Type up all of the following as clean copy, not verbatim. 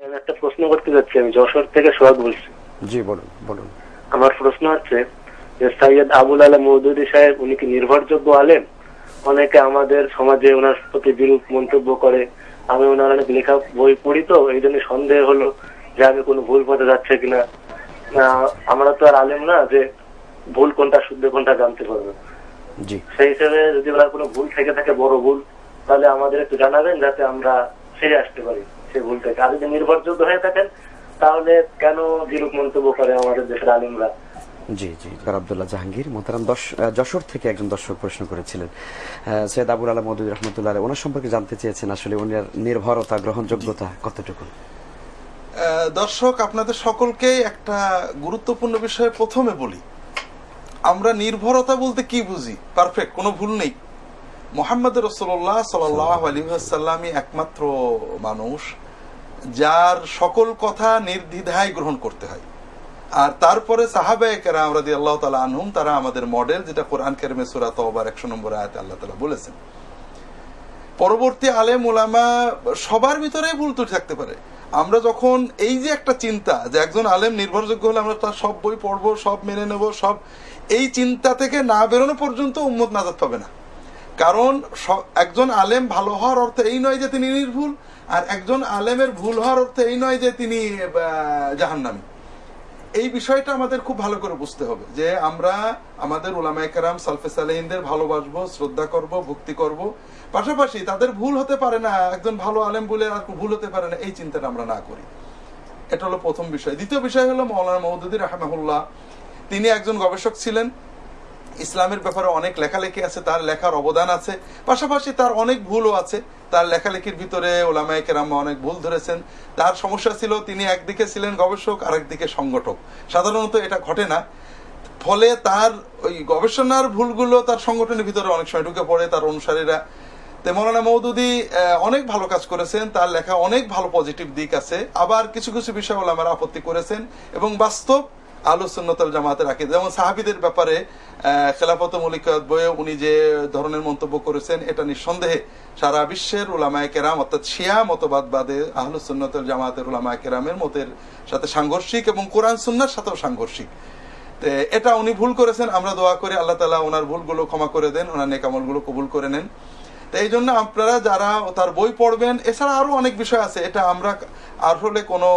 আমি একটা প্রশ্ন করতে যাচ্ছি। আমি যশোর থেকে সোহাগ বলছি। জি বলুন বলুন। আমার প্রশ্ন হচ্ছে যে সৈয়দ আবুল আলা মওদুদী সাহেব উনি কি নির্ভরযোগ্য আলেম? অনেকে আমাদের সমাজে ওনার প্রতি বিরূপ মন্তব্য করে। আমি ওনার অনেক লেখা বই পড়ি, তো এই জন্য সন্দেহ হলো যে আমি কোনো ভুল পথে যাচ্ছে কিনা। আমরা তো আর আলেম না যে ভুল কোনটা শুদ্ধ কোনটা জানতে পারবো। সেই হিসেবে যদি ওনার কোনো ভুল থেকে থাকে, বড় ভুল, তাহলে আমাদের একটু জানাবেন যাতে আমরা ফিরে আসতে পারি সেই ভুল থেকে। আর যদি নির্ভরযোগ্য হয়ে থাকেন তাহলে কেন বিরূপ মন্তব্য করে আমাদের দেশের আলেমরা? জি জি, আব্দুল্লাহ জাহাঙ্গীর মোহতারাম যশোর থেকে একজন দর্শক প্রশ্ন করেছিলেন সৈয়দ আবুল আলা মওদুদী রহমতুল্লাহ আলাইহি, ওনার সম্পর্কে জানতে চেয়েছেন আসলে ওনার নির্ভরতা গ্রহণযোগ্যতা কতটুকু। দর্শক আপনাদের সকলকে একটা গুরুত্বপূর্ণ বিষয়ে প্রথমে বলি, আমরা নির্ভরতা বলতে কি বুঝি? পারফেক্ট, কোনো ভুল নেই। মুহাম্মদ রাসূলুল্লাহ সাল্লাল্লাহু আলাইহি ওয়াসাল্লামই একমাত্র মানুষ যার সকল কথা নির্দ্বিধায় গ্রহণ করতে হয়। আর তারপরে সাহাবায়ে কেরাম রাদিয়াল্লাহু তাআলা আনহুম, তারা আমাদের মডেল, যেটা কোরআন কারিমে সূরা তাওবার 100 নম্বর আয়াতে আল্লাহ তাআলা বলেছেন। পরবর্তী আলেম ওলামা সবার ভিতরেই ভুল ত্রুটি থাকতে পারে। আমরা যখন এই যে একটা চিন্তা যে একজন আলেম নির্ভরযোগ্য হলে আমরা তার সব বই পড়বো, সব মেনে নেব, সব, এই চিন্তা থেকে না বেরোনো পর্যন্ত উম্মত নাজাত পাবে না। কারণ একজন আলেম ভালো হওয়ার অর্থ এই নয় যে তিনি নির্ভুল, আর একজন আলেমের ভুল হওয়ার অর্থ এই নয় যে তিনি জাহান্নামী। এই বিষয়টা আমাদের খুব ভালো করে বুঝতে হবে যে আমরা আমাদের উলামায়ে কেরাম সালফে সালেহিনদের ভালোবাসবো, শ্রদ্ধা করব, ভক্তি করব, পাশাপাশি তাদের ভুল হতে পারে না, একজন ভালো আলেম বলে আর ভুল হতে পারে না, এই চিন্তাটা আমরা না করি। এটা হলো প্রথম বিষয়। দ্বিতীয় বিষয় হলো মাওলানা মওদুদী রাহিমাহুল্লাহ, তিনি একজন গবেষক ছিলেন, ইসলামের ব্যাপারে অনেক লেখালেখি আছে, তার লেখার অবদান আছে, পাশাপাশি তার অনেক ভুলও আছে। তার লেখালেখির ভিতরে ওলামায়ে কেরাম অনেক ভুল ধরেছেন। তার সমস্যা ছিল তিনি একদিকে ছিলেন গবেষক, আরেকদিকে সংগঠক। সাধারণত এটা ঘটে না, ফলে তার ওই গবেষণার ভুলগুলো তার সংগঠনের ভিতরে অনেক সময় ঢুকে পড়ে তার অনুসারীরা। মাওলানা মওদুদী অনেক ভালো কাজ করেছেন, তার লেখা অনেক ভালো পজিটিভ দিক আছে, আবার কিছু কিছু বিষয় ওলামারা আপত্তি করেছেন এবং বাস্তব আহলুস সুন্নাত ওয়াল জামাতের আকীদা, যেমন সাহাবীদের ব্যাপারে খেলাফত মুলিকাত বইয়ে উনি যে ধরনের মন্তব্য করেছেন, এটা নিঃসন্দেহে সারা বিশ্বের উলামায়ে কেরাম অর্থাৎ শিয়া মতবাদবাদে আহলুস সুন্নাত ওয়াল জামাতের উলামায়ে কেরামের মতের সাথে সাংঘর্ষিক এবং কোরআন সুন্নাহর সাথেও সাংঘর্ষিক। এটা উনি ভুল করেছেন, আমরা দোয়া করি আল্লাহ তাআলা ওনার ভুলগুলো ক্ষমা করে দেন, ওনার নেক আমলগুলো কবুল করে নেন। এই জন্য আপনারা যারা তার বই পড়বেন, এছাড়া আরো অনেক বিষয় আছে, এটা আমরা আসলে কোনো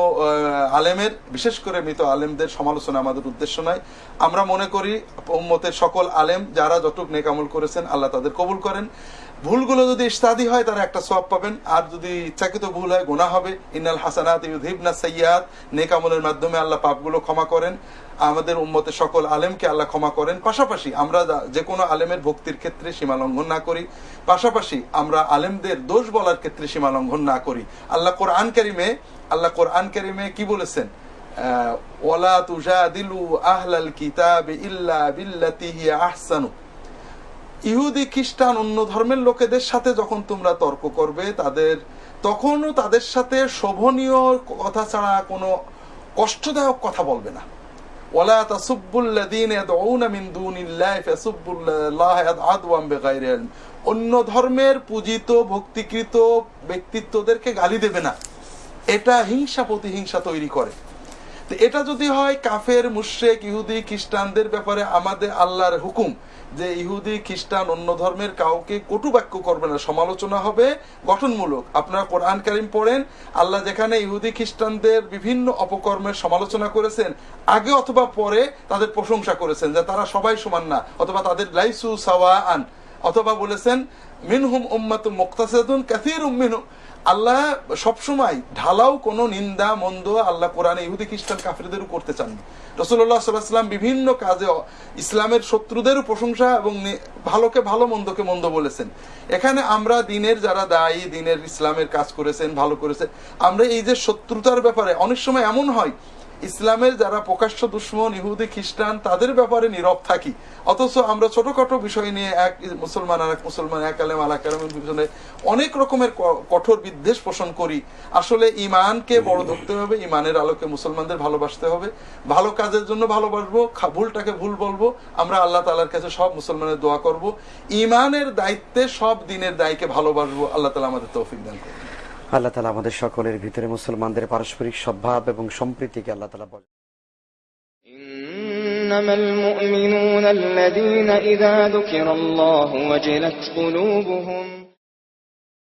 আলেমের, বিশেষ করে মৃত আলেমদের সমালোচনা আমাদের উদ্দেশ্য নয়। আমরা মনে করি উম্মতের সকল আলেম যারা যতটুক নেক আমল করেছেন আল্লাহ তাদের কবুল করেন। ভুলগুলো যদি ইজতিহাদি হয় তারা একটা সওয়াব পাবেন, আর যদি ইচ্ছাকৃত ভুল হয় গুনাহ হবে। ইন্নাল হাসানাত ইউযহিবনা সাইয়্যাত, নেক আমলের মাধ্যমে আল্লাহ পাপগুলো ক্ষমা করেন। আমাদের উম্মতের সকল আলেমকে আল্লাহ ক্ষমা করেন। পাশাপাশি আমরা যে কোনো আলেমের ভক্তির ক্ষেত্রে সীমা লঙ্ঘন না করি, পাশাপাশি আমরা আলেমদের দোষ বলার ক্ষেত্রে সীমা লঙ্ঘন না করি। আল্লাহ কোরআন কারিমে কি বলেছেন? ওয়ালা তুজাদিলু আহলাল কিতাবি ইল্লা বিল্লাতি হিয়া আহসানু। ইহুদি খ্রিস্টান অন্য ধর্মের লোকেদের সাথে যখন তোমরা তর্ক করবে তখনও তাদের সাথে শোভনীয় কথা ছাড়া কোনো কষ্টদায়ক কথা বলবে না। ওয়ালা তাসুব্বুল্লাযীনা ইয়াদউনা মিন দুনিল্লাহি ফাসুব্বুল্লাহ আদওয়াম বিগাইরি ইলম। অন্য ধর্মের পূজিত ভক্তিকৃত ব্যক্তিত্বদেরকে গালি দেবে না, এটা হিংসা প্রতিহিংসা তৈরি করে। তো এটা যদি হয় কাফের, মুশরিক, ইহুদি খ্রিস্টানদের ব্যাপারে আমাদের আল্লাহর হুকুম যে ইহুদি খ্রিস্টান অন্য ধর্মের কাউকে কটু বাক্য করবে না, সমালোচনা হবে গঠনমূলক। আপনারা কোরআন কারীম পড়েন, আল্লাহ যেখানে ইহুদি খ্রিস্টানদের বিভিন্ন অপকর্মের সমালোচনা করেছেন, আগে অথবা পরে তাদের প্রশংসা করেছেন যে তারা সবাই সমান না, অথবা তাদের লাইসু সাওয়াআন, অথবা বলেছেন মিনহুম উম্মাতুম মুকতাসিদাতুন কাসীরুম মিনহুম। আল্লাহ সবসময় ঢালাও কোনো নিন্দা মন্দ আল্লাহ কোরআনে ইহুদি খ্রিস্টান কাফেরদেরও করতে চাননি। রাসূলুল্লাহ সাল্লাল্লাহু আলাইহি ওয়াসাল্লাম বিভিন্ন কাজে ইসলামের শত্রুদেরও প্রশংসা এবং ভালোকে ভালো মন্দকে মন্দ বলেছেন। এখানে আমরা দিনের যারা দায়ী, দিনের ইসলামের কাজ করেছেন, ভালো করেছেন, আমরা এই যে শত্রুতার ব্যাপারে অনেক সময় এমন হয় ইসলামের যারা প্রকাশ্য দুশমন ইহুদি খ্রিস্টান তাদের ব্যাপারে নীরব থাকি, অথচ আমরা ছোটখাটো বিষয় নিয়ে এক মুসলমান আর এক মুসলমান, এক আলেম আলাদা আলেমের পিছনে অনেক রকমের কঠোর বিদ্বেষ পোষণ করি। আসলে ইমানকে বড় ধরতে হবে, ইমানের আলোকে মুসলমানদের ভালোবাসতে হবে, ভালো কাজের জন্য ভালোবাসবো, ভুলটাকে ভুল বলবো। আমরা আল্লাহ তাআলার কাছে সব মুসলমানের দোয়া করব, ইমানের দায়িত্বে সব দিনের দায়ীকে ভালোবাসবো। আল্লাহ তাআলা আমাদের তৌফিক দান করুন। আল্লাহ তাআলা আমাদের সকলের ভিতরে মুসলমানদের পারস্পরিক সদ্ভাব এবং সম্প্রীতিকে আল্লাহ তাআলা إنما المؤمنون الذين إذا ذكر الله وجلت قلوبهم